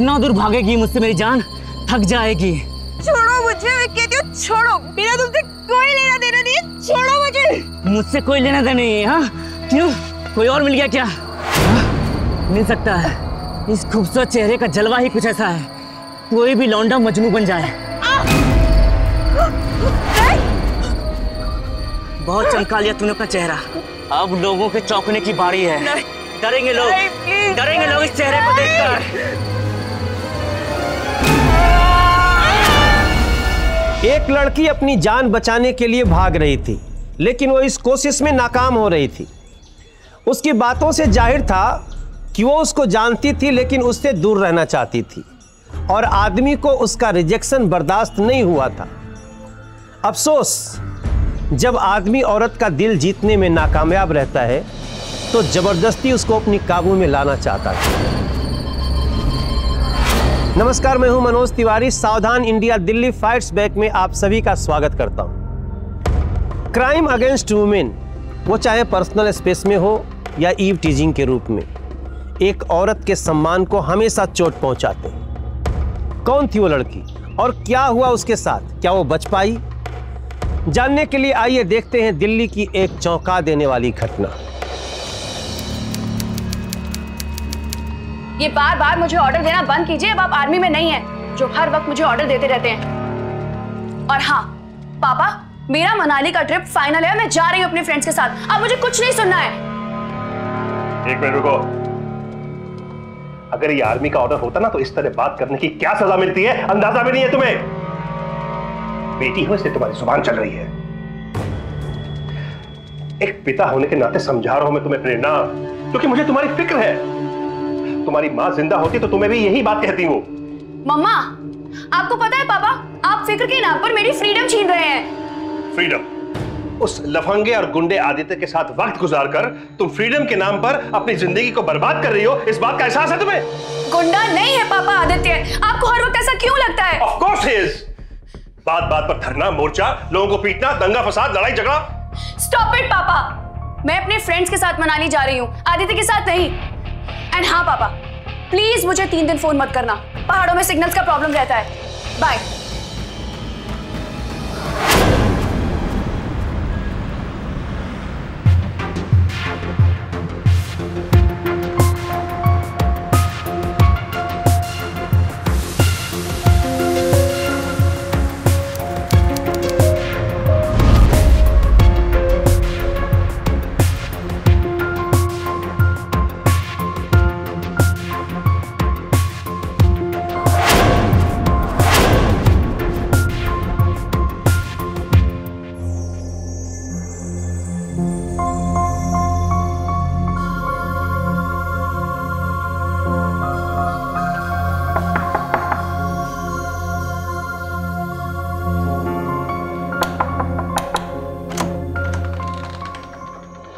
कितना दूर भागेगी मुझसे मेरी जान? थक जाएगी। छोड़ो मुझे, मैं कहती हूँ छोड़ो, मेरा तुमसे कोई लेना देना नहीं है, छोड़ो मुझे। मुझसे कोई लेना देना नहीं है? हाँ क्यों, कोई और मिल गया क्या? हाँ? मिल सकता है। इस खूबसूरत चेहरे का जलवा ही कुछ ऐसा है, कोई भी लौंडा मजनू बन जाए। बहुत चमका लिया तूने अपना चेहरा, अब लोगों के चौंकने की बारी है। डरेंगे लोग, डरेंगे लोग इस चेहरे को देखकर। एक लड़की अपनी जान बचाने के लिए भाग रही थी, लेकिन वो इस कोशिश में नाकाम हो रही थी। उसकी बातों से जाहिर था कि वो उसको जानती थी, लेकिन उससे दूर रहना चाहती थी, और आदमी को उसका रिजेक्शन बर्दाश्त नहीं हुआ था। अफसोस, जब आदमी औरत का दिल जीतने में नाकामयाब रहता है तो जबरदस्ती उसको अपनी काबू में लाना चाहता था। नमस्कार, मैं हूं मनोज तिवारी। सावधान इंडिया दिल्ली फाइट्स बैक में आप सभी का स्वागत करता हूं। क्राइम अगेंस्ट वुमेन, वो चाहे पर्सनल स्पेस में हो या ईव टीजिंग के रूप में, एक औरत के सम्मान को हमेशा चोट पहुंचाते हैं। कौन थी वो लड़की और क्या हुआ उसके साथ? क्या वो बच पाई? जानने के लिए आइए देखते हैं दिल्ली की एक चौंका देने वाली घटना। ये बार बार मुझे ऑर्डर देना बंद कीजिए। अब आप आर्मी में नहीं हैं जो हर वक्त मुझे ऑर्डर देते रहते हैं। और हाँ पापा, मेरा मनाली का ट्रिप फाइनल है, मैं जा रही हूँ अपने फ्रेंड्स के साथ। अब मुझे कुछ नहीं सुनना है। एक मिनट रुको। अगर ये आर्मी का ऑर्डर होता ना तो इस तरह बात करने की क्या सजा मिलती है अंदाजा भी नहीं है तुम्हें। बेटी हो इसलिए तुम्हारी जुबान चल रही है। एक पिता होने के नाते समझा रहा हूं मैं तुम्हें प्रेरणा, क्योंकि मुझे तुम्हारी फिक्र है। तुम्हारी मां जिंदा होती तो तुम्हें भी यही बात कहती वो। मम्मा, आपको पता है पापा, आप फिक्र के नाम पर मेरी फ्रीडम छीन रहे हैं। फ्रीडम? उस लफंगे और गुंडे आदित्य के साथ वक्त गुजारकर तुम फ्रीडम के नाम पर अपनी जिंदगी को बर्बाद कर रही हो, इस बात का एहसास है तुम्हें? गुंडा नहीं है पापा आदित्य। आपको हर वक्त ऐसा क्यों लगता है? Of course he is. बात बात पर धरना, मोर्चा, लोगों को पीटना, दंगा फसाद, लड़ाई झगड़ा। स्टॉप इट पापा। मैं अपने फ्रेंड्स के साथ मनाली जा रही हूँ, आदित्य के साथ नहीं। एंड हाँ पापा, प्लीज मुझे 3 दिन फोन मत करना, पहाड़ों में सिग्नल्स का प्रॉब्लम रहता है। बाय।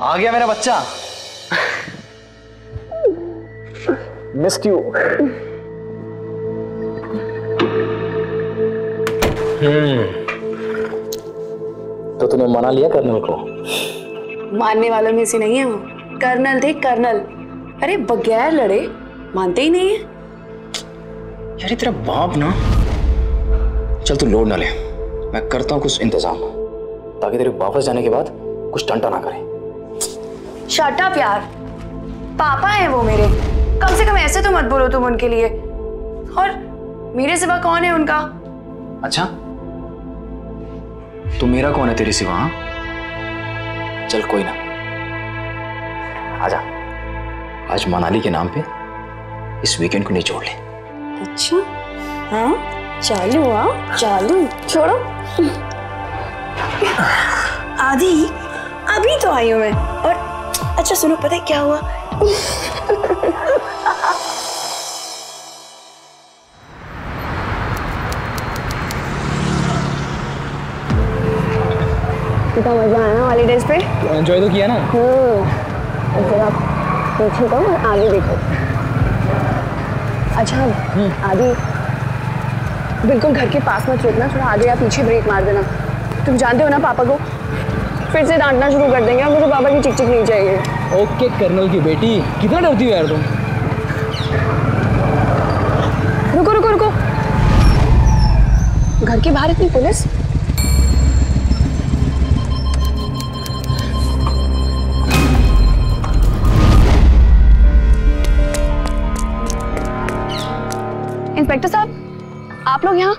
आ गया मेरा बच्चा। Missed you. तो तूने मना लिया कर्नल को? मानने वालों में से नहीं है वो। कर्नल थे कर्नल। अरे बगैर लड़े मानते ही नहीं है। यार तेरा बाप ना। चल तू लोड ना ले, मैं करता हूँ कुछ इंतजाम ताकि तेरे वापस जाने के बाद कुछ टंटा ना करे। शट अप यार, पापा हैं वो मेरे। कम से कम ऐसे तो मत बोलो तुम उनके लिए। और मेरे सिवा कौन है उनका? अच्छा, तो मेरा कौन है तेरे सिवा? चल कोई ना, आजा। आज मनाली के नाम पे इस वीकेंड को निचोड़ ले। अच्छा हाँ, चालू। हाँ चालू, छोड़ो। आदि अभी तो आई हूँ मैं। और अच्छा सुनो, पता है क्या हुआ? कितना मजा आया ना हॉलीडेज पे? एंजॉय तो किया ना? जरा पीछे तो आगे देखो। अच्छा आदि, बिल्कुल घर के पास मत रुकना, थोड़ा आगे या पीछे ब्रेक मार देना। तुम जानते हो ना पापा को फिर से डांटना शुरू कर देंगे और मुझे पापा की चिक चिक नहीं चाहिए। ओके कर्नल की बेटी, कितना डरती हो यार तुम। के बाहर इतनी पुलिस? इंस्पेक्टर साहब, आप लोग यहाँ?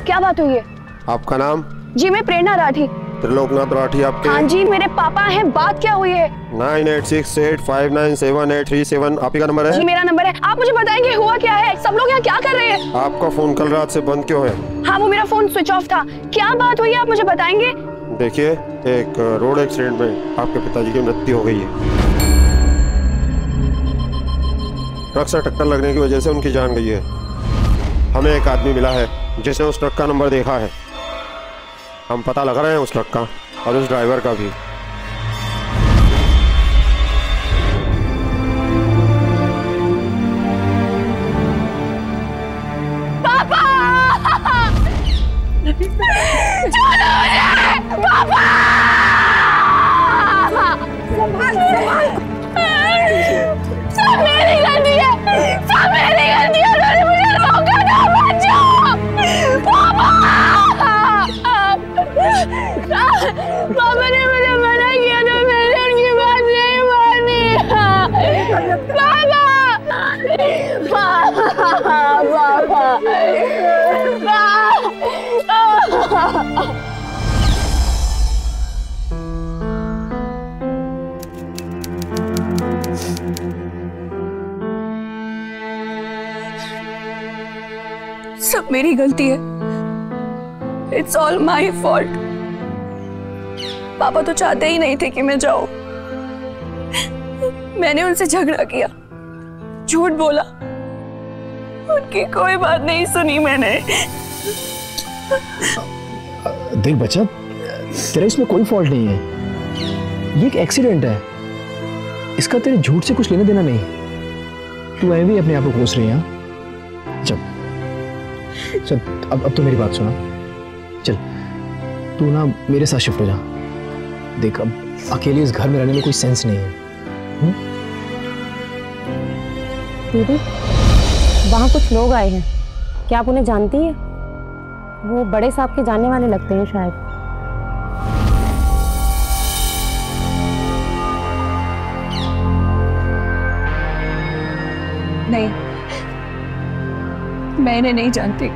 क्या बात हुई है? आपका नाम? जी मैं प्रेरणा राठी। त्रिलोकनाथ राठी आपके? हाँ जी मेरे पापा हैं। बात क्या हुई है? 9868597837 आप ही का नंबर है? जी मेरा नंबर है। आप मुझे बताएंगे हुआ क्या है? सब लोग यहाँ क्या कर रहे हैं? आपका फोन कल रात से बंद क्यों है? हाँ वो मेरा फोन स्विच ऑफ था। क्या बात हुई है आप मुझे बताएंगे? देखिए, एक रोड एक्सीडेंट में आपके पिताजी की मृत्यु हो गई है। ट्रक से टक्कर लगने की वजह से उनकी जान गई है। हमें एक आदमी मिला है जिसने उस ट्रक का नंबर देखा है। हम पता लगा रहे हैं उस ट्रक का और उस ड्राइवर का भी। पापा! छोड़ो मुझे! पापा! सब मेरी गलती है। सब मेरी गलती है। उन्होंने मुझे रोका था। बचाओ! पापा! पापा ने मुझे मना किया था। मैंने उनकी बात नहीं मानी। पापा! सब मेरी गलती है। It's all my fault. पापा तो चाहते ही नहीं थे कि मैं जाऊं। मैंने उनसे झगड़ा किया, झूठ बोला, उनकी कोई बात नहीं सुनी मैंने। देख बच्चा, तेरा इसमें कोई फॉल्ट नहीं है। ये एक एक्सीडेंट है, इसका तेरे झूठ से कुछ लेना देना नहीं। तू ऐ भी अपने आप को कोस रही है। चल चल, अब तो मेरी बात सुना। चल तू ना मेरे साथ शिफ्ट हो जा। देख अब अकेले इस घर में रहने में कोई सेंस नहीं है। दीदी, वहाँ कुछ लोग आए हैं, क्या आप उन्हें जानती है? वो बड़े साहब के जानने वाले लगते हैं शायद। नहीं, मैं इन्हें नहीं जानती।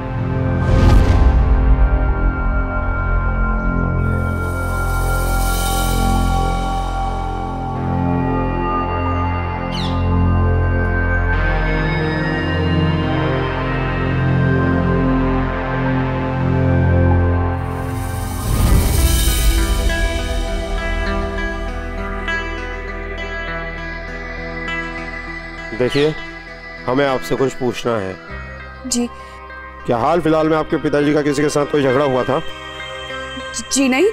देखिए, हमें आपसे कुछ पूछना है। जी। क्या हाल फिलहाल में आपके पिताजी का किसी के साथ कोई झगड़ा हुआ था? जी नहीं।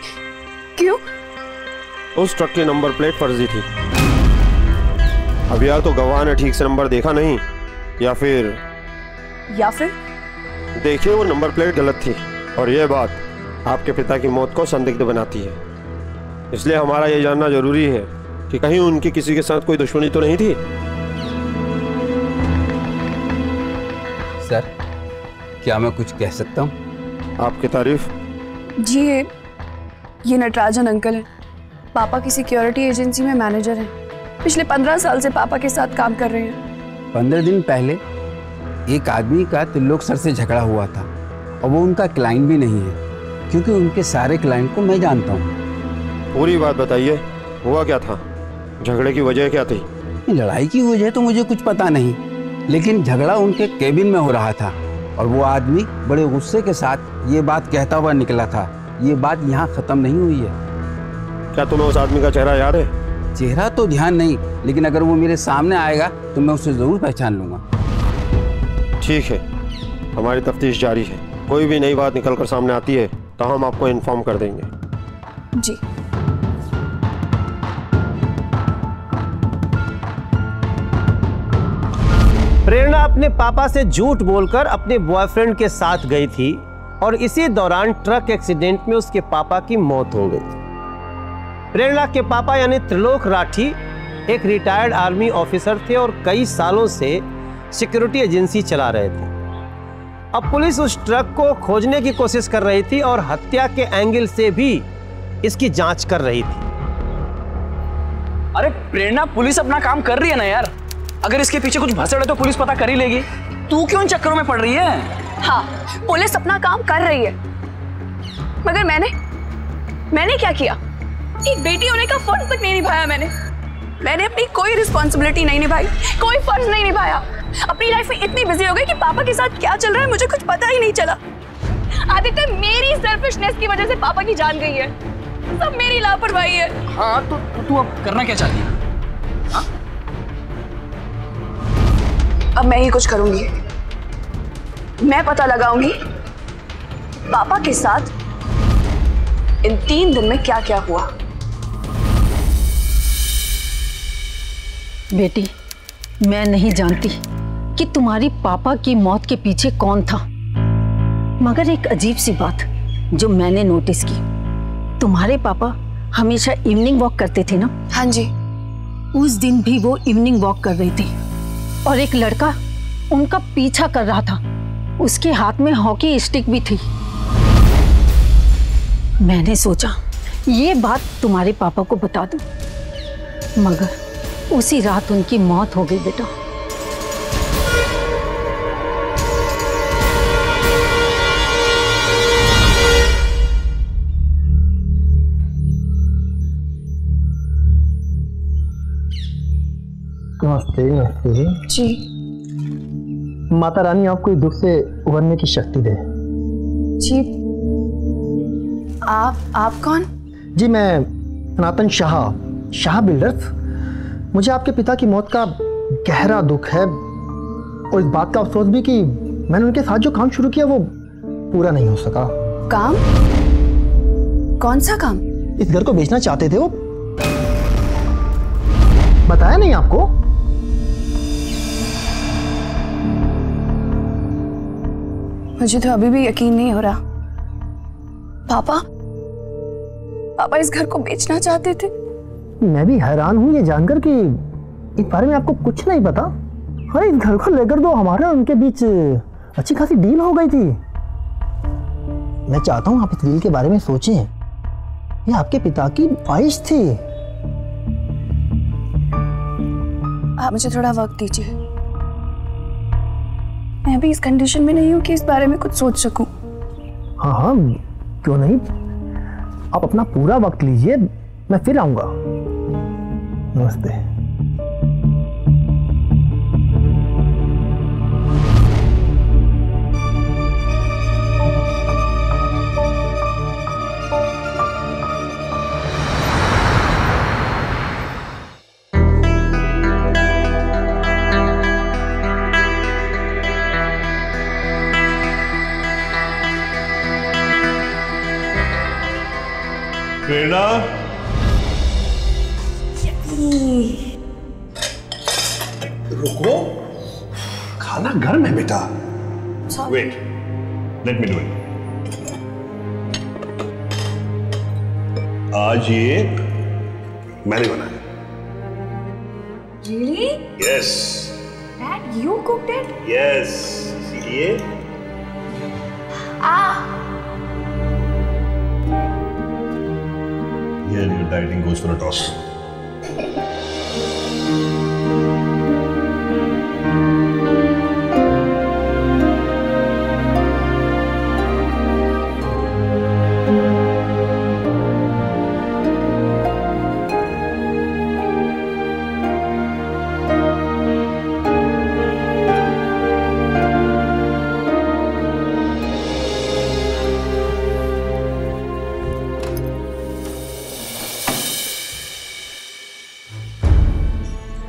क्यों? उस ट्रक की नंबर प्लेट फर्जी थी। अब या तो गवाह ने ठीक से नंबर देखा नहीं, या फिर देखिए वो नंबर प्लेट गलत थी, और यह बात आपके पिता की मौत को संदिग्ध बनाती है। इसलिए हमारा ये जानना जरूरी है कि कहीं उनकी किसी के साथ कोई दुश्मनी तो नहीं थी। सर, क्या मैं कुछ कह सकता हूँ? आपकी तारीफ। जी ये नटराजन अंकल हैं। पापा की सिक्योरिटी एजेंसी में मैनेजर हैं। पिछले 15 साल से पापा के साथ काम कर रहे हैं। 15 दिन पहले एक आदमी का त्रिलोक सर से झगड़ा हुआ था, और वो उनका क्लाइंट भी नहीं है, क्योंकि उनके सारे क्लाइंट को मैं जानता हूँ। पूरी बात बताइए, हुआ क्या था? झगड़े की वजह क्या थी? लड़ाई की वजह तो मुझे कुछ पता नहीं, लेकिन झगड़ा उनके केबिन में हो रहा था, और वो आदमी बड़े गुस्से के साथ ये बात कहता हुआ निकला था। ये बात यहाँ खत्म नहीं हुई है। क्या तुम्हें उस आदमी का चेहरा याद है? चेहरा तो ध्यान नहीं, लेकिन अगर वो मेरे सामने आएगा तो मैं उसे जरूर पहचान लूंगा। ठीक है, हमारी तफ्तीश जारी है। कोई भी नई बात निकल कर सामने आती है तो हम आपको इन्फॉर्म कर देंगे। जी। प्रेरणा अपने पापा से झूठ बोलकर अपने बॉयफ्रेंड के साथ गई थी, और इसी दौरान ट्रक एक्सीडेंट में उसके पापा की मौत हो गई। प्रेरणा के पापा यानी त्रिलोक राठी एक रिटायर्ड आर्मी ऑफिसर थे और कई सालों से सिक्योरिटी एजेंसी चला रहे थे। अब पुलिस उस ट्रक को खोजने की कोशिश कर रही थी और हत्या के एंगल से भी इसकी जांच कर रही थी। अरे प्रेरणा, पुलिस अपना काम कर रही है ना यार। अगर इसके पीछे कुछ भसड़ है तो पुलिस पता कर ही लेगी। तू क्यों इन चक्करों में पड़ रही है? हाँ, पुलिस अपना काम कर रही है, मगर मैंने क्या किया? एक बेटी होने का फर्ज तक नहीं निभाया मैंने अपनी कोई रिस्पॉन्सिबिलिटी नहीं निभाई, कोई फर्ज नहीं निभाया। अपनी लाइफ में इतनी बिजी हो गई कि पापा के साथ क्या चल रहा है मुझे कुछ पता ही नहीं चला। आदित्य, मेरी सेल्फिशनेस की वजह से पापा की जान गई है, सब मेरी लापरवाही है। हाँ तो तू अब करना क्या चाहती है? हाँ? अब मैं ही कुछ करूंगी। मैं पता लगाऊंगी पापा के साथ इन 3 दिन में क्या क्या हुआ। बेटी, मैं नहीं जानती कि तुम्हारी पापा की मौत के पीछे कौन था, मगर एक अजीब सी बात जो मैंने नोटिस की, तुम्हारे पापा हमेशा इवनिंग वॉक करते थे ना? हाँ जी। उस दिन भी वो इवनिंग वॉक कर रहे थे और एक लड़का उनका पीछा कर रहा था। उसके हाथ में हॉकी स्टिक भी थी। मैंने सोचा ये बात तुम्हारे पापा को बता दूं, मगर उसी रात उनकी मौत हो गई बेटा। नमस्ते। नमस्ते जी। माता रानी आपको इस दुख से उबरने की शक्ति दे। जी। आप कौन? जी मैं सनातन शाह बिल्डर्स। मुझे आपके पिता की मौत का गहरा दुख है और इस बात का अफसोस भी कि मैंने उनके साथ जो काम शुरू किया वो पूरा नहीं हो सका। काम? कौन सा काम? इस घर को बेचना चाहते थे वो। बताया नहीं आपको? मुझे तो अभी भी यकीन नहीं हो रहा। पापा इस घर को बेचना चाहते थे। मैं भी हैरान हूं ये जानकर कि इस बारे में आपको कुछ नहीं पता। अरे इस घर को लेकर तो हमारे उनके बीच अच्छी खासी डील हो गई थी। मैं चाहता हूं आप इस डील के बारे में सोचें। ये आपके पिता की ख्वाहिश थी। आप मुझे थोड़ा वक्त दीजिए। मैं भी इस कंडीशन में नहीं हूं कि इस बारे में कुछ सोच सकूं। हाँ, क्यों नहीं। आप अपना पूरा वक्त लीजिए, मैं फिर आऊंगा। नमस्ते। प्रेरणा, रुको, खाना गर्म है बेटा। Wait, let me do it. आज ये मैंने बनाया। Really? Yes. Dad, you cooked it? Yes. इसीलिए Here your dieting goes for a toss.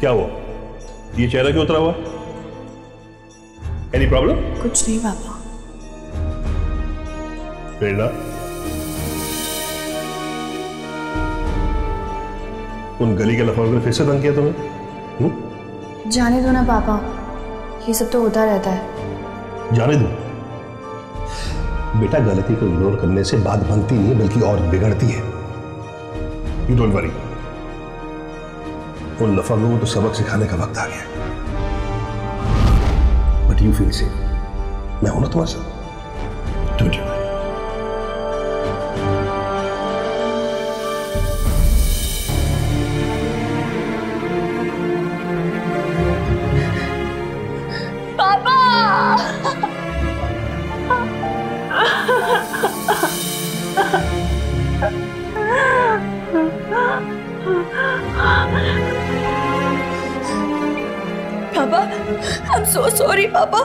क्या हुआ? ये चेहरा क्यों उतरा हुआ? Any problem? कुछ नहीं पापा। प्रेरणा, उन गली के लफड़ों ने फिर से तंग किया तुम्हें? जाने दो ना पापा, ये सब तो होता रहता है। जाने दो बेटा, गलती को इग्नोर करने से बात बनती नहीं बल्कि और बिगड़ती है। यू डोंट वरी, उन लफंगों को तो सबक सिखाने का वक्त आ गया। बट यू फील सेफ, मैं हूं ना तुम्हारे साथ। Don't you. पापा, I'm so sorry पापा।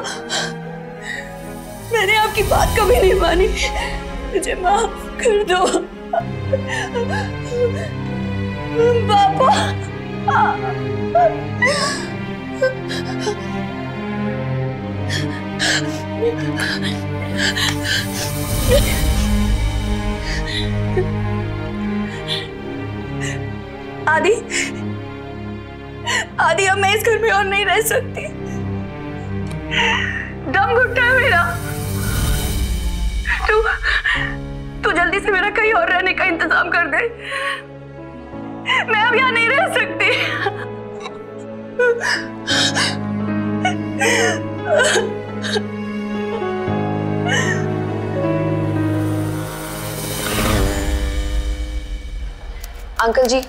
मैंने आपकी बात कभी नहीं मानी, मुझे माफ कर दो पापा। आदि, आदि अब मैं इस घर में और नहीं रह सकती, दम घुटता है मेरा। तू जल्दी से मेरा कहीं और रहने का इंतजाम कर दे, मैं अब यहाँ नहीं रह सकती। अंकल जी,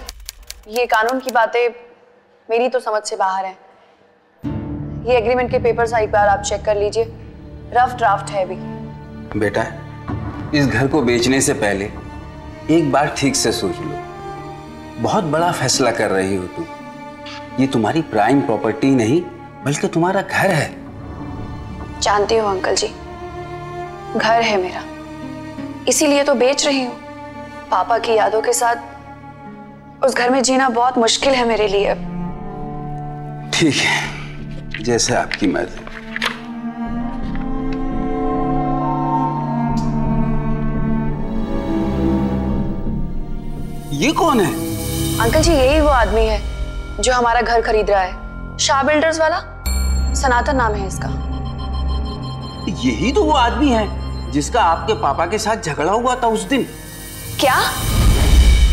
ये कानून की बातें मेरी तो समझ से बाहर है। ये एग्रीमेंट के पेपर्स एक बार आप चेक कर लीजिए, रफ ड्राफ्ट है अभी। बेटा, इस घर को बेचने से पहले एक बार ठीक से सोच लो। बहुत बड़ा फैसला कर रही हो तुम। ये तुम्हारी प्राइम प्रॉपर्टी नहीं बल्कि तुम्हारा घर है। जानती हूँ अंकल जी, घर है मेरा, इसीलिए तो बेच रही हूँ। पापा की यादों के साथ उस घर में जीना बहुत मुश्किल है मेरे लिए। ठीक है, जैसे आपकी मर्जी। ये कौन है? अंकल जी, यही वो आदमी है जो हमारा घर खरीद रहा है, शाह बिल्डर्स वाला। सनातन नाम है इसका। यही तो वो आदमी है जिसका आपके पापा के साथ झगड़ा हुआ था उस दिन। क्या?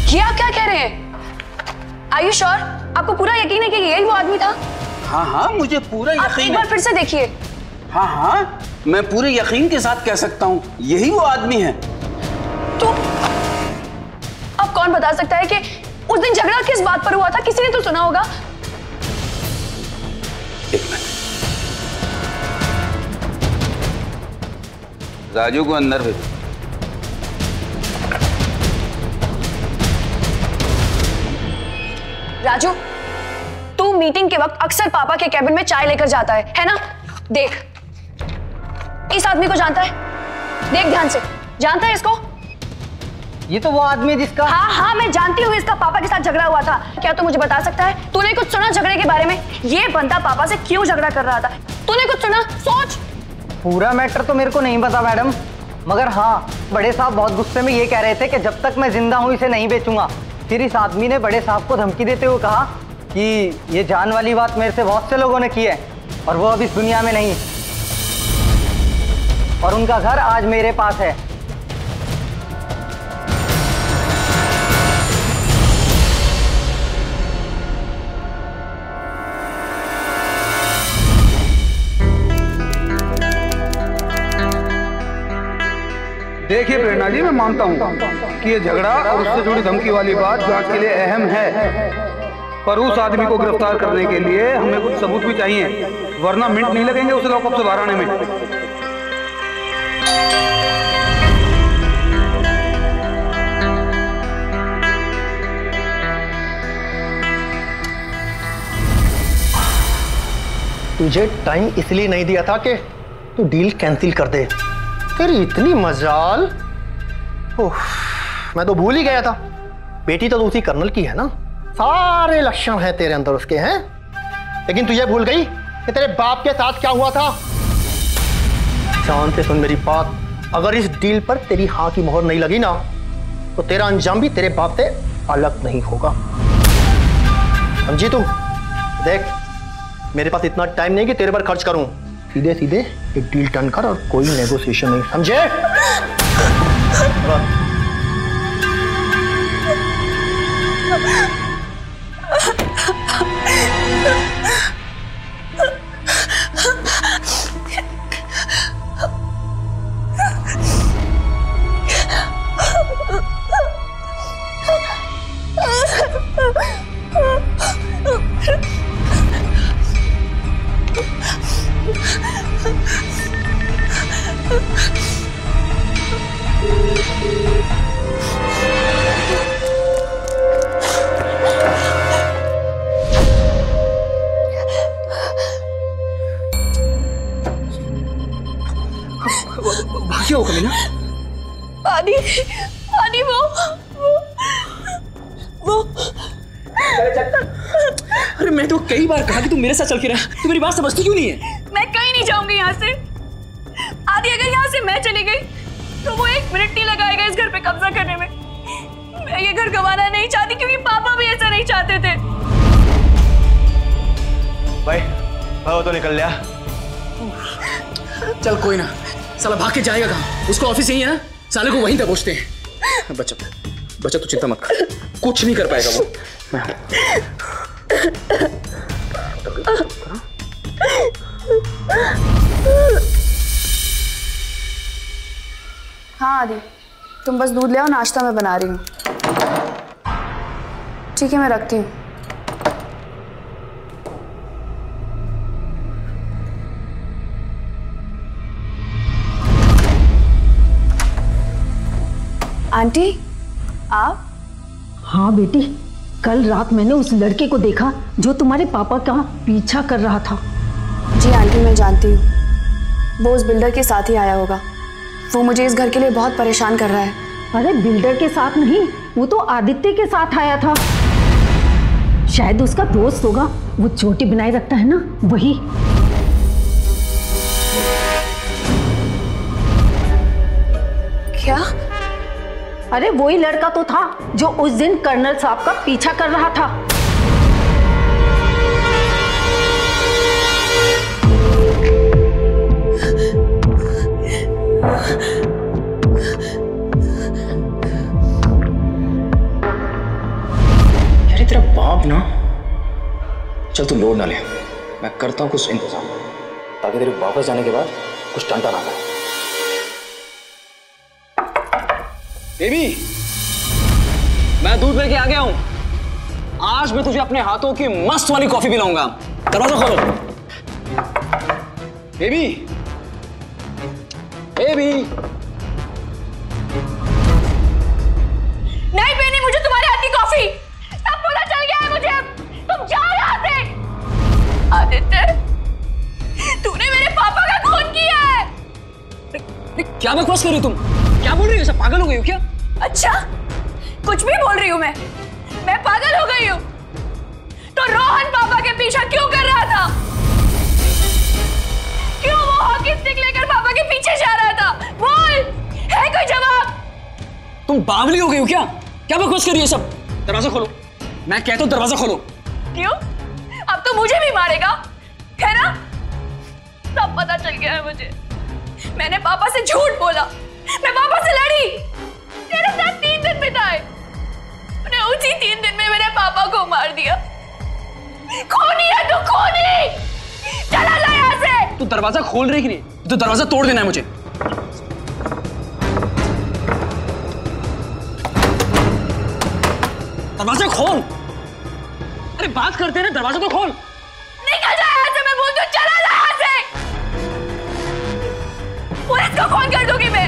ये आप क्या कह रहे हैं? Are you sure? आपको पूरा यकीन है कि यही वो आदमी था? हाँ हाँ, मुझे पूरा यकीन है। आप एक बार फिर से देखिए। हाँ हाँ, मैं पूरे यकीन के साथ कह सकता हूँ यही वो आदमी है। तो अब कौन बता सकता है कि उस दिन झगड़ा किस बात पर हुआ था? किसी ने तो सुना होगा। एक मिनट, राजू को अंदर भेजो। राजू, तू मीटिंग के वक्त अक्सर पापा के कैबिन में चाय लेकर जाता है ना? देख, इस आदमी को जानता है? देख ध्यान से, जानता है इसको? ये तो वो आदमी है जिसका... हाँ हाँ, मैं जानती हूँ इसका पापा के साथ झगड़ा हुआ था। क्या तू मुझे बता सकता है, तूने कुछ सुना झगड़े के बारे में? ये बंदा पापा से क्यों झगड़ा कर रहा था? तूने कुछ सुना? सोच। पूरा मैटर तो मेरे को नहीं पता मैडम, मगर हाँ, बड़े साहब बहुत गुस्से में ये कह रहे थे कि जब तक मैं जिंदा हूँ इसे नहीं बेचूंगा। फिर इस आदमी ने बड़े साहब को धमकी देते हुए कहा कि ये जान वाली बात मेरे से बहुत से लोगों ने की है और वो अब इस दुनिया में नहीं, और उनका घर आज मेरे पास है। देखिए प्रेरणा जी, मैं मानता हूँ कि ये झगड़ा और उससे जुड़ी धमकी वाली बात जांच के लिए अहम है, पर उस आदमी को गिरफ्तार करने के लिए हमें कुछ सबूत भी चाहिए, वरना मिनट नहीं लगेंगे उसे लॉकअप से बाहर आने में। तुझे टाइम इसलिए नहीं दिया था कि तू डील कैंसिल कर दे। तेरी इतनी मजाल। मैं तो भूल ही गया था, बेटी तो उसी कर्नल की है ना, सारे लक्षण हैं तेरे अंदर उसके हैं। लेकिन तू ये भूल गई कि तेरे बाप के साथ क्या हुआ था। ध्यान से सुन मेरी बात, अगर इस डील पर तेरी हाँ की मोहर नहीं लगी ना तो तेरा अंजाम भी तेरे बाप से अलग नहीं होगा, समझी तू? देख, मेरे पास इतना टाइम नहीं कि तेरे पर खर्च करूं, सीधे सीधे एक डील टर्न कर और कोई नेगोशिएशन नहीं, समझे? आदि आदि वो अरे मैं तो कई बार कहा कि तू मेरे साथ चल के रहा, तू मेरी बात समझती क्यों नहीं है? मैं कहीं नहीं जाऊंगी यहाँ से। आदि अगर यहाँ से मैं चली गई तो वो 1 मिनट नहीं लगाएगा इस घर पे कब्जा करने में। मैं ये घर गंवाना नहीं चाहती क्योंकि पापा भी ऐसा नहीं चाहते थे। भाई वो तो निकल लिया। चल कोई ना, साला भाग के जाएगा कहाँ? उसको ऑफिस यही है ना, साले को वहीं दबोचते हैं। बच्चा तू चिंता मत कर, कुछ नहीं कर पाएगा वो। मैं हाँ आदि, तुम बस दूध ले आओ, नाश्ता मैं बना रही हूँ। ठीक है मैं रखती हूँ। आंटी आप? हाँ बेटी, कल रात मैंने उस लड़के को देखा जो तुम्हारे पापा का पीछा कर रहा था। जी आंटी मैं जानती हूँ, वो उस बिल्डर के साथ ही आया होगा। वो मुझे इस घर के लिए बहुत परेशान कर रहा है। अरे बिल्डर के साथ नहीं, वो तो आदित्य के साथ आया था। शायद उसका दोस्त होगा, वो चोटी बनाए रखता है ना, वही। क्या? अरे वही लड़का तो था जो उस दिन कर्नल साहब का पीछा कर रहा था। यार तेरा बाप ना, चल तू लोड ना ले, मैं करता हूँ कुछ इंतजाम ताकि तेरे वापस जाने के बाद कुछ टंटा ना करे। बेबी, मैं दूध लेके आ गया हूं। आज मैं तुझे अपने हाथों की मस्त वाली कॉफी पिलाऊंगा। दरवाजा खोलो। Baby, baby. नहीं पीनी मुझे तुम्हारे हाथ की कॉफी। सब पता चल गया है मुझे। तुम जाओ यहाँ से। आदित्य, तूने मेरे पापा का खून किया है। क्या बकवास कर रही हो तुम? क्या बोल रही हो? सब पागल हो गई हो क्या? अच्छा, कुछ भी बोल रही हूँ मैं पागल हो गई हूँ। तो रोहन पापा के पीछा क्यों कर रहा था? क्यों वो हॉकी स्टिक लेकर पापा के पीछे जा रहा था? बोल, है कोई जवाब? तुम बावली हो गई हो क्या? क्या बकवास कर रही है सब? दरवाजा खोलो, मैं कहता हूँ दरवाजा खोलो। क्यों? अब तो मुझे भी मारेगा, है ना? सब पता चल गया है मुझे। मैंने पापा से झूठ बोला, मैं पापा से लड़ी, तेरे साथ 3 दिन बिताए। उन्हें उसी 3 दिन में मेरे पापा को मार दिया। खूनी है तू, खूनी! चला जा यहाँ से। तू दरवाजा खोल रही कि नहीं? तो दरवाजा तोड़ देना है मुझे। दरवाजा खोल। अरे बात करते हैं ना, दरवाजा तो खोल। निकल जा यहाँ से, मैं बोलती हूँ चला जा यहाँ से। पुलिस को फोन कर दूंगी मैं।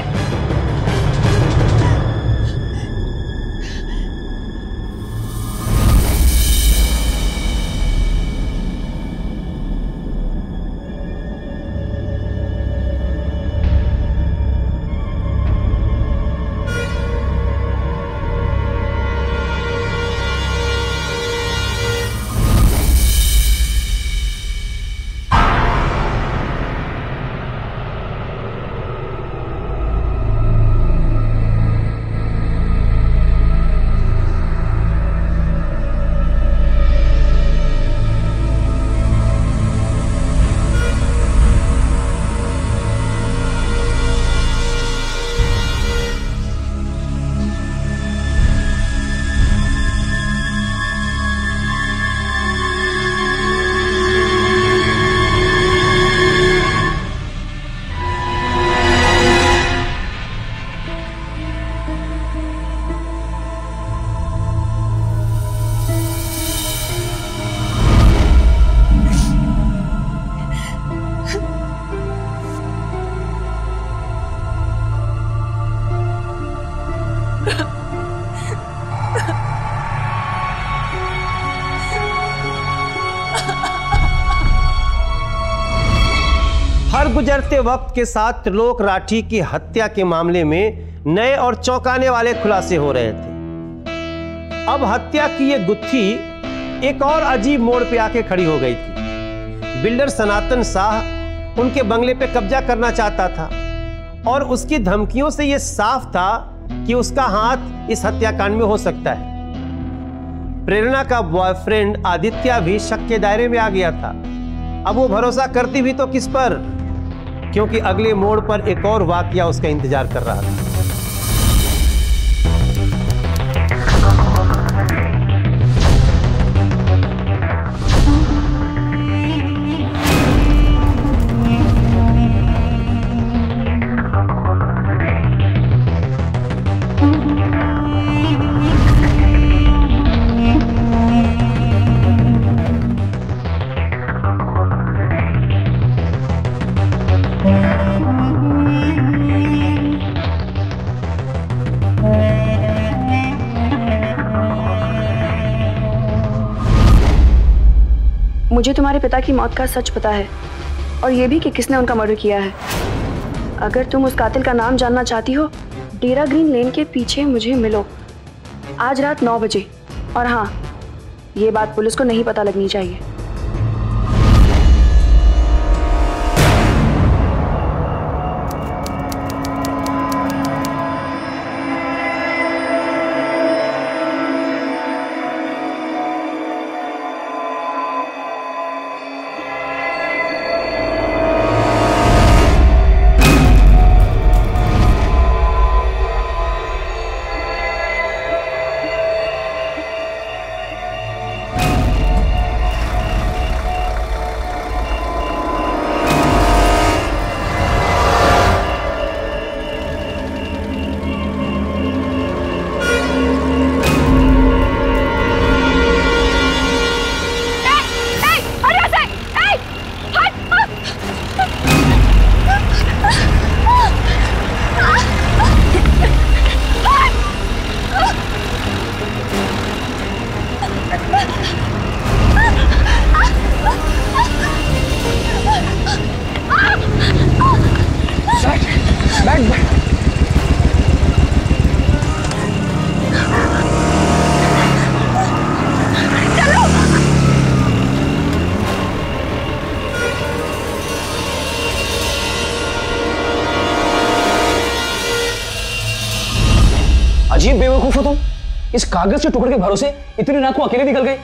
गुजरते वक्त के साथ त्रिलोक राठी की हत्या के मामले में नए और चौंकाने वाले खुलासे हो रहे थे। अब हत्या की ये गुत्थी एक और अजीब मोड़ पे आके खड़ी हो गई थी। बिल्डर सनातन शाह उनके बंगले पे कब्जा करना चाहता था और उसकी धमकियों से यह साफ था कि उसका हाथ इस हत्याकांड में हो सकता है। प्रेरणा का बॉयफ्रेंड आदित्य भी शक के दायरे में आ गया था। अब वो भरोसा करती भी तो किस पर, क्योंकि अगले मोड़ पर एक और वाकया उसका इंतजार कर रहा था। मुझे तुम्हारे पिता की मौत का सच पता है और ये भी कि किसने उनका मर्डर किया है। अगर तुम उस कातिल का नाम जानना चाहती हो, डेरा ग्रीन लेन के पीछे मुझे मिलो आज रात 9 बजे। और हाँ, ये बात पुलिस को नहीं पता लगनी चाहिए। अजीब बेवकूफ हो तुम, इस कागज के टुकड़े के भरोसे इतनी रात को अकेले निकल गए।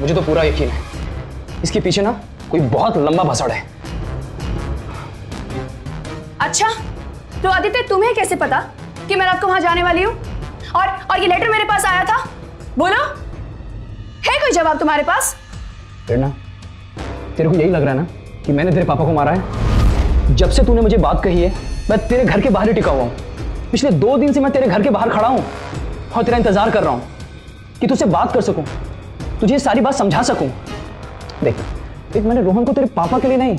मुझे तो पूरा यकीन है इसके पीछे ना कोई बहुत लंबा भसड़ है। अच्छा, तो आदित्य तुम्हें कैसे पता कि मैं रात को वहां जाने वाली हूँ? और ये लेटर मेरे पास आया था? बोलो, है कोई जवाब तुम्हारे पास? प्रेरणा, तेरे को यही लग रहा है ना कि मैंने तेरे पापा को मारा है? जब से तूने मुझे बात कही है मैं तेरे घर के बाहर ही टिका हुआ हूँ। पिछले 2 दिन से मैं तेरे घर के बाहर खड़ा हूं और तेरा इंतजार कर रहा हूं कि तुझसे बात कर सकूं, तुझे सारी बात समझा सकूं। देख, मैंने रोहन को तेरे पापा के लिए नहीं,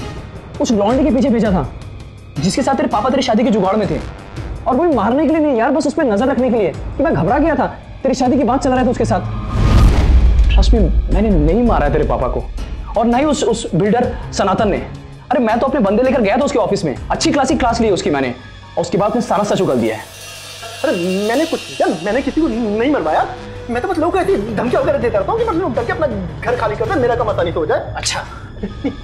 उस लौंडे के पीछे भेजा था जिसके साथ तेरे पापा तेरी शादी के जुगाड़ में थे। और वो मारने के लिए नहीं यार, बस उस पर नजर रखने के लिए कि मैं घबरा गया था, तेरी शादी की बात चल रहा था उसके साथ। ट्रस्ट मी, मैंने नहीं मारा है तेरे पापा को और ना ही उस बिल्डर सनातन ने। अरे मैं तो अपने बंदे लेकर गया था उसके ऑफिस में, अच्छी खासी क्लास ली उसकी मैंने, और उसके बाद में सारा सच उगल दिया है। अरे मैंने कुछ किया? मैंने किसी को नहीं मरवाया। मैं तो बस लोगों को ऐसी धमकियां वगैरह देता रहता हूँ कि मतलब डर के अपना घर खाली करता, मेरा काम आसानी से हो जाए। अच्छा,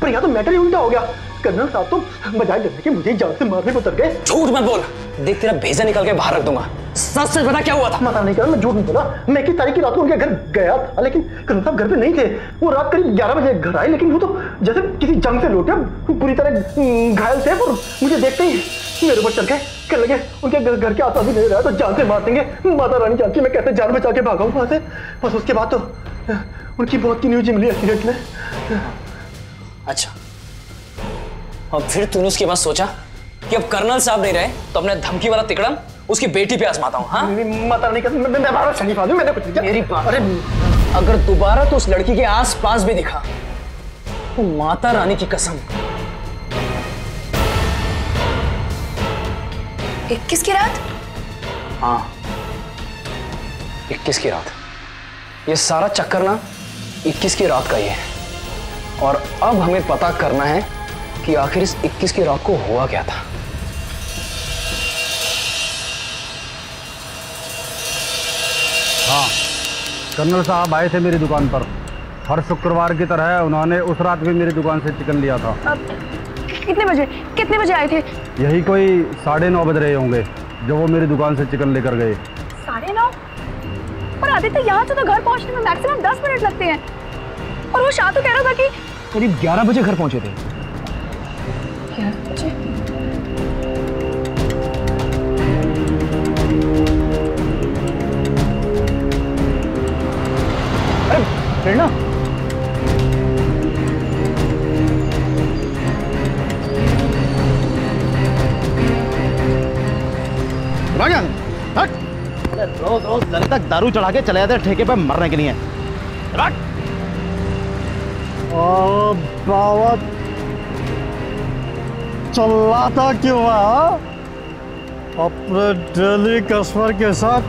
पर यहाँ तो मैटर ही उल्टा हो गया। कर्नल साहब तो बजाय डरने के मुझे जान से मारने को उतर गए। झूठ मत बोल, देख तेरा भेजा निकाल के बाहर रख दूंगा। सच सच बता क्या हुआ था? मता नहीं कर, मैं झूठ नहीं बोला। मैं 21 तारीख की रात को उनके घर गया था, लेकिन कर्नल साहब घर पे नहीं थे। वो रात करीब 11 बजे घर आए, लेकिन वो तो जैसे किसी जंग से लौटे, पूरी तरह घायल थे। और मुझे देखते ही मेरे ऊपर चढ़ के कहने लगे उनके घर के आसपास ही नहीं रहा तो जान से मार देंगे। माता रानी जानती मैं कैसे जान बचा के भागा हूँ वहां से। बस उसके बाद तो उनकी मौत की न्यूज मिली एक्सीडेंट में। अच्छा, और फिर तूने उसके बाद सोचा कि अब कर्नल साहब नहीं रहे तो अपने धमकी वाला तिकड़म उसकी बेटी पे आजमाता हूँ। हाँ, माता रानी कसम, मैं बार शरीफ आदमी, मैंने कुछ नहीं किया। मेरी बात, अरे अगर दोबारा तो उस लड़की के आसपास भी दिखा तो माता रानी की कसम। 21 की रात? हाँ, 21 की रात। ये सारा चक्कर ना 21 की रात का ही है। और अब हमें पता करना है कि आखिर इस 21 की रात को हुआ क्या था। हाँ, कर्नल साहब आए थे मेरी दुकान पर। हर शुक्रवार की तरह उन्होंने उस रात भी मेरी दुकान से चिकन लिया था। कितने बजे आए थे? यही कोई 9:30 बज रहे होंगे जब वो मेरी दुकान से चिकन लेकर गए। 9:30? पर आदित्य, यहाँ से तो घर पहुँचने में मैक्सिमम 10 मिनट लगते हैं। और वो शाह तो कह रहा था कि करीब 11 बजे घर पहुंचे थे। 11 बजे? अरे प्रेरणा, रोज रोज लड़के तक दारू चढ़ा के चले जाते ठेके पे मरने के लिए। बाबा चिल्लाता क्यों है? अपने डेली कस्टमर के साथ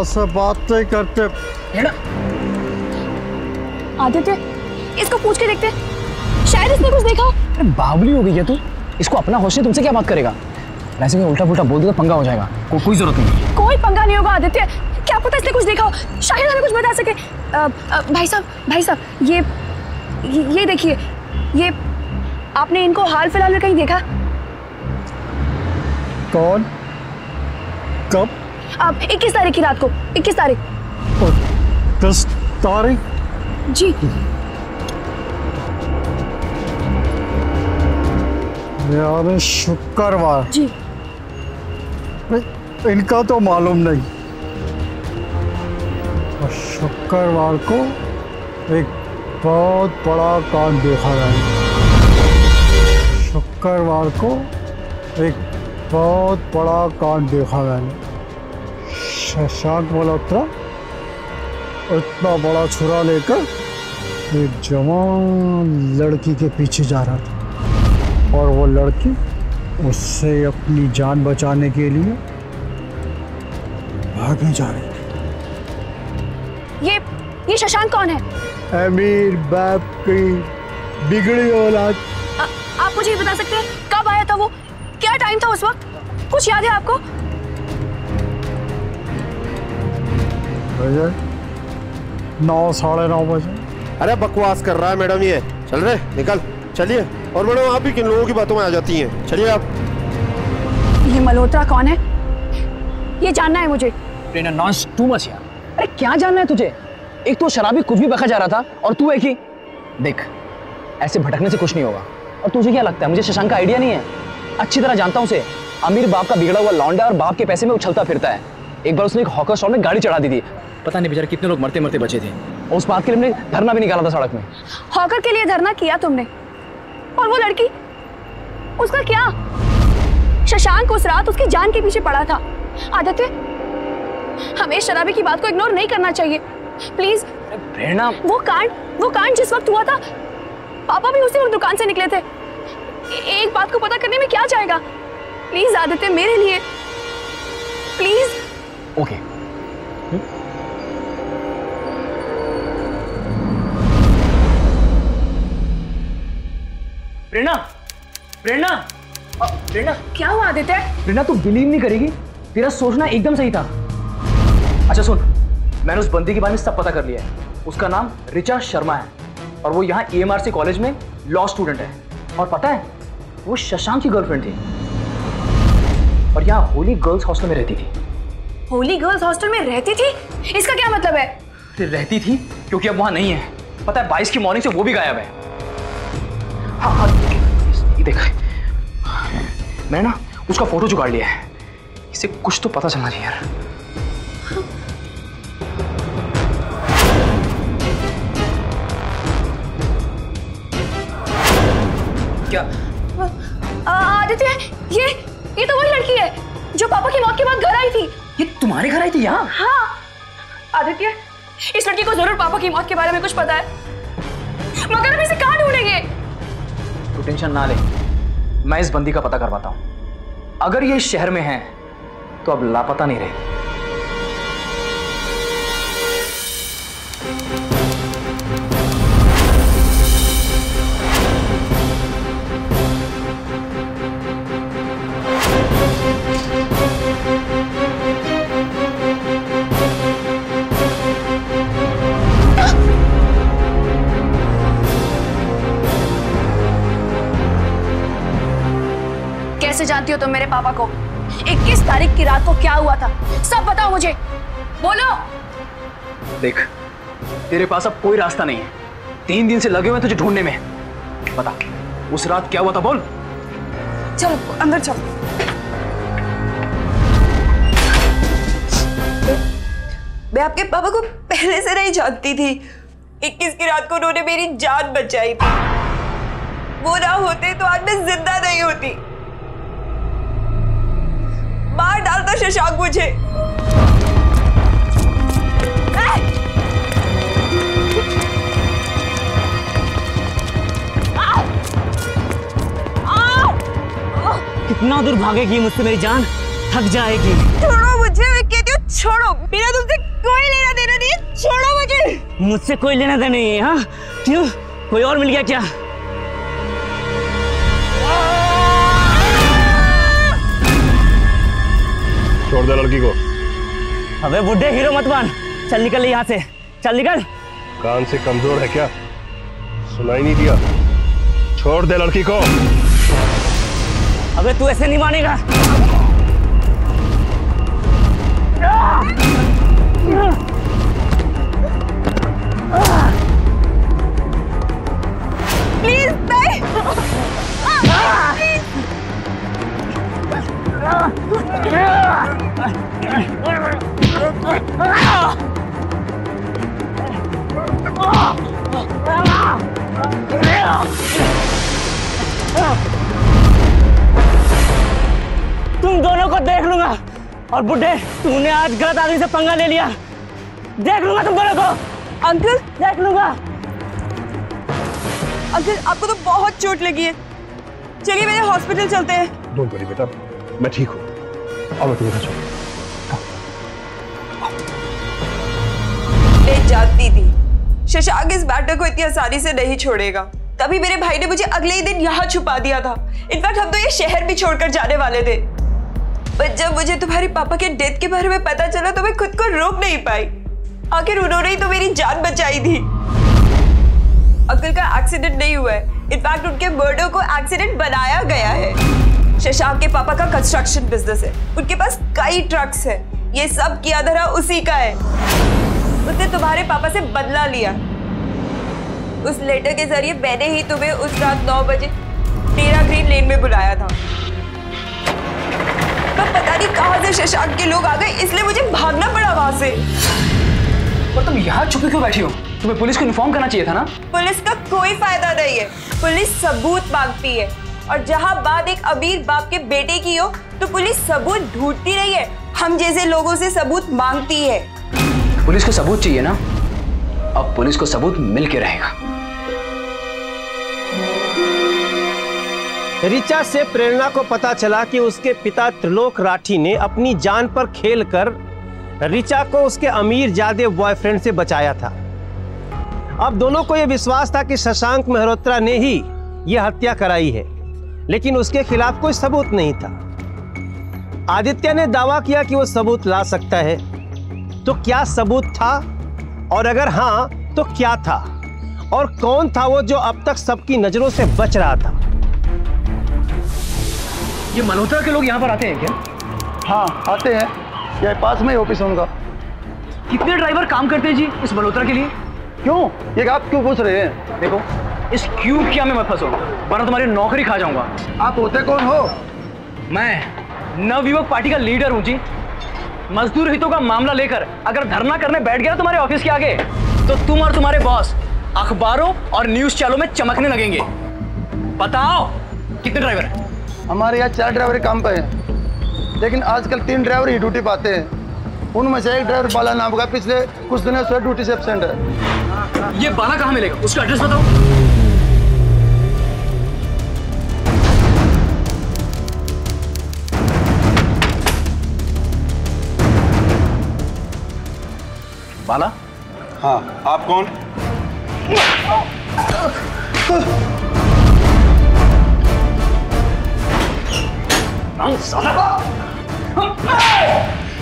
से बातें करते। आदित्य, इसको पूछ के देखते, शायद इसने कुछ देखा। अरे बावली हो गई है तू, इसको अपना होश है, तुमसे क्या बात करेगा? वैसे भी उल्टा पुल्टा बोल दे तो पंगा हो जाएगा। कोई जरूरत नहीं। कोई पंगा नहीं होगा आदित्य, क्या पता इसने कुछ देखा हो, शायद हमें कुछ बता सके। भाई साहब, ये देखिए, ये आपने इनको हाल फिलहाल में कहीं देखा? कौन? कब? 21 तारीख की रात को। 21 तारीख? 21 तारीख? जी। यार शुक्रवार? जी। इनका तो मालूम नहीं। और शुक्रवार को एक बहुत बड़ा कांड देखा गया। शुक्रवार को एक बहुत बड़ा कांड देखा गया। शशांक मल्होत्रा इतना बड़ा छुरा लेकर एक जवान लड़की के पीछे जा रहा था और वो लड़की उससे अपनी जान बचाने के लिए भागने जा रही थी। ये शशांक कौन है? अमीर बाप की बिगड़ी औलाद। आप मुझे बता सकते हैं कब आया था वो? क्या टाइम था उस वक्त? कुछ याद है आपको? 9 साढ़े 9 बजे। अरे बकवास कर रहा है मैडम, ये चल रहे निकल चलिए। और मैडम आप भी किन लोगों की बातों में आ जाती हैं? चलिए आप। ये मल्होत्रा कौन है? ये जानना है मुझे। नॉन्स टू मच यार। अरे क्या जानना है तुझे? एक तो शराबी कुछ भी बका जा रहा था और तू एक ही। देख, ऐसे भटकने से कुछ नहीं होगा। और तुझे क्या लगता है मुझे शशांक का आइडिया नहीं है? अच्छी तरह जानता हूँ उसे। अमीर बाप का बिगड़ा हुआ लौंडा और बाप के पैसे में उछलता फिरता है। एक बार उसने एक हॉकर स्टॉल में गाड़ी चढ़ा दी थी, पता नहीं बेचारे कितने लोग मरते मरते बचे थे। उस बात के लिए हमने धरना भी निकाला था सड़क में। हॉकर के लिए धरना किया तुमने? और वो लड़की, उसका क्या? शशांक उस रात उसकी जान के पीछे पड़ा था। आदित्य, हमें शराबी की बात को इग्नोर नहीं करना चाहिए प्लीज। प्रेरणा, वो कांड जिस वक्त हुआ था, पापा भी उसी वक्त दुकान से निकले थे। एक बात को पता करने में क्या जाएगा? प्लीज आदित्य, मेरे लिए प्लीज। ओके। प्रेरणा, प्रेरणा, प्रेरणा, क्या हुआ आदित्य? प्रेरणा, तू बिलीव नहीं करेगी, तेरा सोचना एकदम सही था। अच्छा सुन, मैंने उस बंदी के बारे में सब पता कर लिया है। उसका नाम ऋचा शर्मा है और वो यहाँ EMRC कॉलेज में लॉ स्टूडेंट है। और पता है, वो शशांक की गर्लफ्रेंड थी और यहाँ होली गर्ल्स हॉस्टल में रहती थी। होली गर्ल्स हॉस्टल में रहती थी? इसका क्या मतलब है? रहती थी क्योंकि अब वहां नहीं है। पता है 22 की मॉर्निंग से वो भी गायब है। हाँ, ये देखा, मैंने ना उसका फोटो जुगाड़ लिया है। इसे कुछ तो पता चलना चाहिए यार। क्या? आदित्य, ये तो वही लड़की है जो पापा की मौत के बाद घर आई थी। ये तुम्हारे घर आई थी यहाँ? हाँ आदित्य, इस लड़की को जरूर पापा की मौत के बारे में कुछ पता है, मगर हम इसे कहाँ ढूंढेंगे? तू टेंशन ना ले, मैं इस बंदी का पता करवाता हूँ। अगर ये इस शहर में है तो अब लापता नहीं रहेगी। जानती हो तुम मेरे पापा को? 21 तारीख की रात को क्या हुआ था सब बताओ मुझे, बोलो। देख, तेरे पास अब कोई रास्ता नहीं है। 3 दिन से लगे हुए तुझे ढूंढने में। बता, उस रात क्या हुआ था, बोल। चलो अंदर चलो। मैं आपके पापा को पहले से नहीं जानती थी। 21 की रात को उन्होंने मेरी जान बचाई थी। वो ना होते तो आज मैं जिंदा नहीं होती। मार डालता शशांक मुझे। कितना दूर भागेगी मुझसे मेरी जान? थक जाएगी। छोड़ो मुझे, मैं कहती हूँ छोड़ो। मेरा तुमसे कोई लेना देना नहीं है, छोड़ो मुझे। मुझसे कोई लेना देना नहीं है? हाँ क्यों, कोई और मिल गया क्या? छोड़ दे लड़की को। अबे बुड्ढे हीरो मत बन, चल निकल यहाँ से, चल निकल। कान से कमजोर है क्या? सुनाई नहीं दिया? छोड़ दे लड़की को। अबे तू ऐसे नहीं मानेगा। प्लीज नहीं। तुम दोनों को देख लूंगा। और बुड्ढे, तूने आज गलत आदमी से पंगा ले लिया। देख लूंगा तुम दोनों को। अंकल देख लूंगा। अंकल आपको तो बहुत चोट लगी है, चलिए मेरे हॉस्पिटल चलते हैं। डोंट वरी बेटा, मैं ठीक हूँ। अब मैं तुम्हें छोड़। मैं जानती थी शशांक इस मैटर को इतनी आसानी से नहीं छोड़ेगा, तभी मेरे भाई ने मुझे अगले ही दिन यहाँ छुपा दिया था। इनफैक्ट हम तो ये शहर भी छोड़कर जाने वाले थे, पर जब मुझे तुम्हारे पापा के डेथ के बारे में पता चला तो मैं खुद को रोक नहीं पाई। आखिर उन्होंने ही तो मेरी जान बचाई थी। अंकल का एक्सीडेंट नहीं हुआ है, इनफैक्ट उनके मर्डर को एक्सीडेंट बनाया गया है। शशांक के पापा का कंस्ट्रक्शन बिजनेस है, उनके पास कई ट्रक्स है, ये सब किया धरा उसी का है। उसने तुम्हारे पापा से बदला लिया। उस लेटर के जरिए मैंने ही तुम्हें उस रात 9 बजे टेरा ग्रीन लेन में बुलाया था। तो पता नहीं कहां से शशांक के लोग आ गए, इसलिए मुझे भागना पड़ा वहां से। पर तुम यहाँ छुपी क्यों बैठी हो? तुम्हें पुलिस को इन्फॉर्म करना चाहिए था ना। पुलिस का कोई फायदा नहीं है, पुलिस सबूत मांगती है, और जहां बात एक अमीर बाप के बेटे की हो तो पुलिस सबूत ढूंढती नहीं है, हम जैसे लोगों से सबूत मांगती है। पुलिस को सबूत चाहिए ना, अब पुलिस को सबूत मिल के रहेगा। ऋचा से प्रेरणा को पता चला कि उसके पिता त्रिलोक राठी ने अपनी जान पर खेलकर ऋचा को उसके अमीर जादे बॉयफ्रेंड से बचाया था। अब दोनों को यह विश्वास था कि शशांक मेहरोत्रा ने ही यह हत्या कराई है, लेकिन उसके खिलाफ कोई सबूत नहीं था। आदित्य ने दावा किया कि वो सबूत ला सकता है, तो क्या सबूत था, और अगर हाँ तो क्या था, और कौन था वो जो अब तक सबकी नजरों से बच रहा था? ये मल्होत्रा के लोग यहाँ पर आते हैं क्या? हाँ आते हैं, ये पास में ही ऑफिस होगा। कितने ड्राइवर काम करते हैं जी इस मल्होत्रा के लिए? क्यों, ये आप क्यों पूछ रहे हैं? देखो, इस क्यों क्या में मत फंसो, वरना तुम्हारी नौकरी खा जाऊंगा। आप होते कौन हो? मैं नवयुवक पार्टी का लीडर हूँ जी। मजदूर हितों का मामला लेकर अगर धरना करने बैठ गया तुम्हारे ऑफिस के आगे, तो तुम और तुम्हारे बॉस अखबारों और न्यूज चैनलों में चमकने लगेंगे। बताओ कितने ड्राइवर हैं? हमारे यहाँ 4 ड्राइवर काम पे हैं, लेकिन आजकल 3 ड्राइवर ही ड्यूटी पाते हैं। उनमें से एक ड्राइवर बाला नाम का पिछले कुछ दिनों से ड्यूटी से एब्सेंट है। ये बाला कहाँ मिलेगा, उसका एड्रेस बताओ। बाला? हाँ, आप कौन?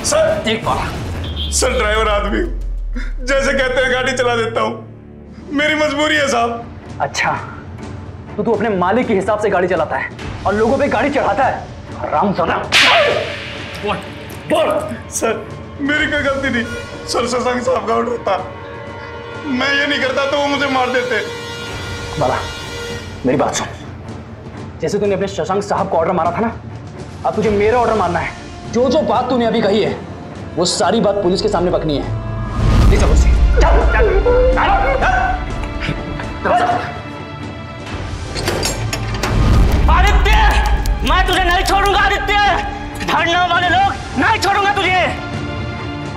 सर एक बार, सर ड्राइवर आदमी जैसे कहते हैं गाड़ी चला देता हूँ, मेरी मजबूरी है साहब। अच्छा, तो तू अपने मालिक के हिसाब से गाड़ी चलाता है और लोगों पे गाड़ी चढ़ाता है, हरामजादा। बोल बोल। सर मेरी कोई गलती नहीं, सर शशांक साहब का ऑर्डर था, मैं ये नहीं करता तो वो मुझे मार देते। बाला मेरी बात सुन, जैसे तूने अपने शशांक साहब को ऑर्डर मारा था ना, अब तुझे मेरा ऑर्डर मारना है। जो जो बात तूने अभी कही है वो सारी बात पुलिस के सामने पकनी है। ले चल उसे। आदित्य, मैं तुझे नहीं छोड़ूंगा आदित्य, धरने वाले लोग नहीं छोड़ूंगा तुझे।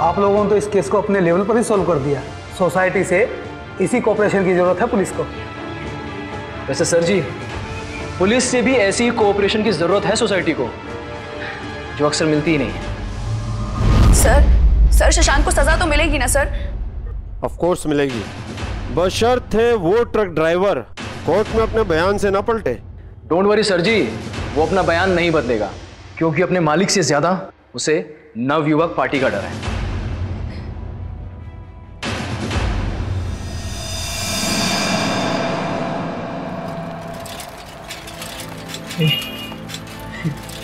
आप लोगों ने तो इस केस को अपने लेवल पर ही सॉल्व कर दिया, सोसाइटी से इसी कोऑपरेशन की जरूरत है पुलिस को। वैसे सर जी, पुलिस से भी ऐसी ही कोऑपरेशन की जरूरत है सोसाइटी को, जो अक्सर मिलती ही नहीं है। सर शशांक को सजा तो मिलेगी ना सर? ऑफ कोर्स मिलेगी, बशर्ते वो ट्रक ड्राइवर कोर्ट में अपने बयान से ना पलटे। डोंट वरी सर जी, वो अपना बयान नहीं बदलेगा, क्योंकि अपने मालिक से ज्यादा उसे नवयुवक पार्टी का डर है।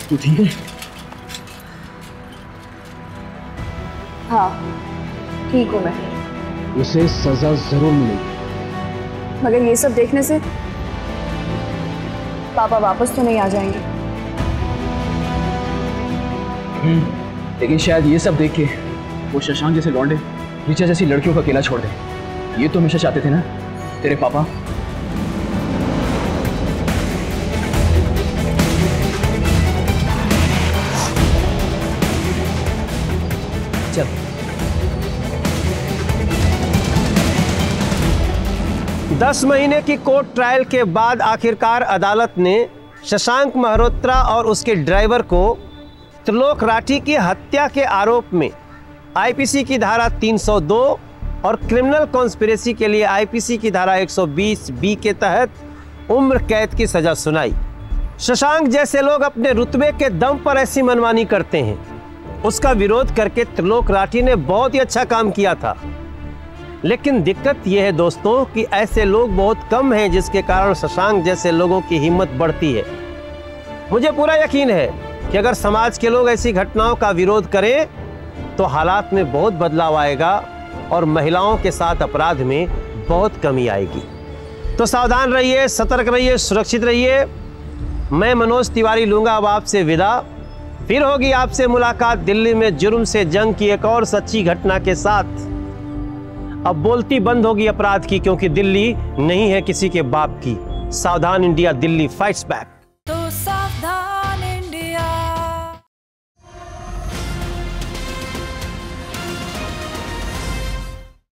तू ठीक है? हाँ ठीक हूँ मैं, उसे सजा जरूर मिलेगी। मगर ये सब देखने से पापा वापस तो नहीं आ जाएंगे। लेकिन शायद ये सब देख के वो शशांक जैसे लौंडे, ऋचा जैसी लड़कियों का अकेला छोड़ दे। ये तो हमेशा चाहते थे ना तेरे पापा। चल 10 महीने की कोर्ट ट्रायल के बाद आखिरकार अदालत ने शशांक मल्होत्रा और उसके ड्राइवर को त्रिलोक राठी की हत्या के आरोप में आईपीसी की धारा 302 और क्रिमिनल कॉन्स्पिरेसी के लिए आईपीसी की धारा 120 बी के तहत उम्र कैद की सजा सुनाई। शशांक जैसे लोग अपने रुतबे के दम पर ऐसी मनमानी करते हैं, उसका विरोध करके त्रिलोक राठी ने बहुत ही अच्छा काम किया था। लेकिन दिक्कत यह है दोस्तों कि ऐसे लोग बहुत कम हैं, जिसके कारण शशांक जैसे लोगों की हिम्मत बढ़ती है। मुझे पूरा यकीन है कि अगर समाज के लोग ऐसी घटनाओं का विरोध करें तो हालात में बहुत बदलाव आएगा और महिलाओं के साथ अपराध में बहुत कमी आएगी। तो सावधान रहिए, सतर्क रहिए, सुरक्षित रहिए। मैं मनोज तिवारी लूंगा अब आपसे विदा। फिर होगी आपसे मुलाकात दिल्ली में जुर्म से जंग की एक और सच्ची घटना के साथ। अब बोलती बंद होगी अपराध की, क्योंकि दिल्ली नहीं है किसी के बाप की। सावधान इंडिया, दिल्ली फाइट्स बैक।